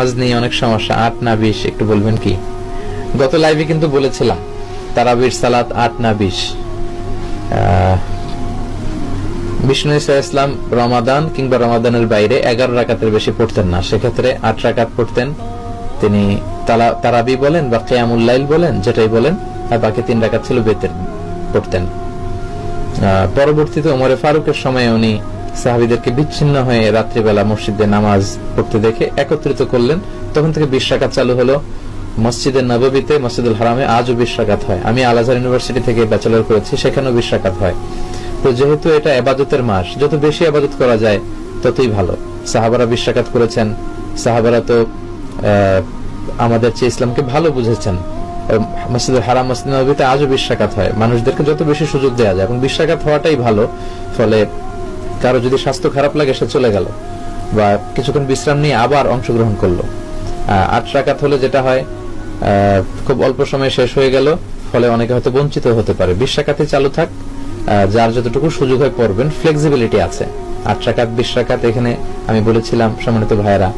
নামাজ নিয়ে অনেক সমস্যা, 8 না 20 একটু বলবেন কি? গত লাইভে কিন্তু বলেছিলাম তারাবির সালাত 8 না 20। বিষ্ণু ইসলাম রমাদান কিংবা রমাদানের বাইরে 11 রাকাতের বেশি পড়তেন না, সেক্ষেত্রে 8 রাকাত পড়তেন তিনি। তারাবি বলেন বা কিয়ামুল লাইল বলেন, যেটাই বলেন, আর বাকি 3 রাকাত ছিল বেতের পড়তেন। পরবর্তীতে ওমরে ফারুকের সময় উনি সাহাবীদেরকে বিচ্ছিন্ন হয়ে রাত্রিবেলা মসজিদে নামাজ পড়তে দেখে একত্রিত করলেন, তখন থেকে 20 রাকাত চালু হলো। মসজিদে নববীতে, মসজিদুল হারামে আজও 20 রাকাত হয়। আমি আল আজহার ইউনিভার্সিটি থেকে ব্যাচেলর করেছি, সেখানেও 20 রাকাত হয়। তো যেহেতু এটা ইবাদতের মাস, যত বেশি ইবাদত করা যায় ততই ভালো। সাহাবারা 20 রাকাত করেছেন। সাহাবারা তো আমাদের চেয়ে ইসলামকে ভালো বুঝেছেন। মসজিদুল হারাম, মসজিদ নববীতে আজও 20 রাকাত হয়। মানুষদেরকে যত বেশি সুযোগ দেওয়া যায়, এবং 20 রাকাত হওয়াটাই ভালো। ফলে কারো যদি স্বাস্থ্য খারাপ লাগে, সে চলে গেল বা কিছুক্ষণ বিশ্রাম নিয়ে আবার অংশগ্রহণ করলো। 8 রাকাত হলে যেটা হয়, খুব অল্প সময় শেষ হয়ে গেল, ফলে অনেকে হয়তো বঞ্চিত হতে পারে। 20 রাকাতই চালু থাক, যার যতটুকু সুযোগ হয় পড়বেন, ফ্লেক্সিবিলিটি আছে। 8 রাকাত 20 রাকাত, এখানে আমি বলেছিলাম সম্মানিত ভাইয়েরা,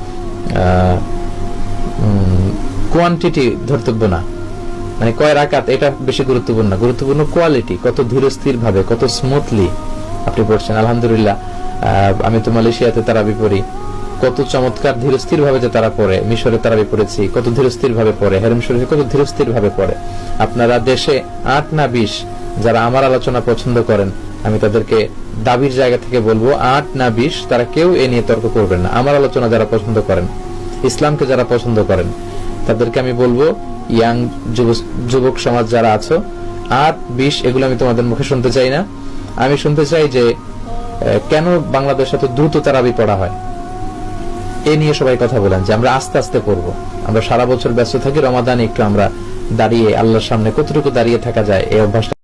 কোয়ান্টিটি ধর্তব্য না, মানে কয় রাকাত এটা বেশি গুরুত্বপূর্ণ না, গুরুত্বপূর্ণ কোয়ালিটি, কত ধীর স্থির ভাবে, কত স্মুথলি আপনি পড়ছেন। আলহামদুলিল্লাহ, আমি তো মালয়েশিয়াতে তারাবি পড়ি, কত চমৎকার ধীর স্থির ভাবে যে তারা পড়ে। মিশরে তারাবি পড়েছি, কত ধীর স্থির ভাবে পড়ে। হেরেম শরীফে কত ধীর স্থির ভাবে পড়ে। আপনারা দেশে 8 না 20 যারা আমার আলোচনা পছন্দ করেন, আমি তাদেরকে দাবির জায়গা থেকে বলবো, 8 না 20 তারা কেউ এ নিয়ে তর্ক করবেন না। আমার আলোচনা যারা পছন্দ করেন, ইসলামকে যারা পছন্দ করেন, তাদেরকে আমি বলবো, ইয়াং যুবক সমাজ যারা আছো, 8 20 এগুলো আমি তোমাদের মুখে শুনতে চাই না। আমি শুনতে চাই যে কেন বাংলাদেশে এত দ্রুত তারাবি পড়া হয়, এ নিয়ে সবাই কথা বলেন, যে আমরা আস্তে আস্তে পড়বো। আমরা সারা বছর ব্যস্ত থাকি, রমাদানে একটু আমরা দাঁড়িয়ে আল্লাহর সামনে কতটুকু দাঁড়িয়ে থাকা যায়, এই অভ্যাসটা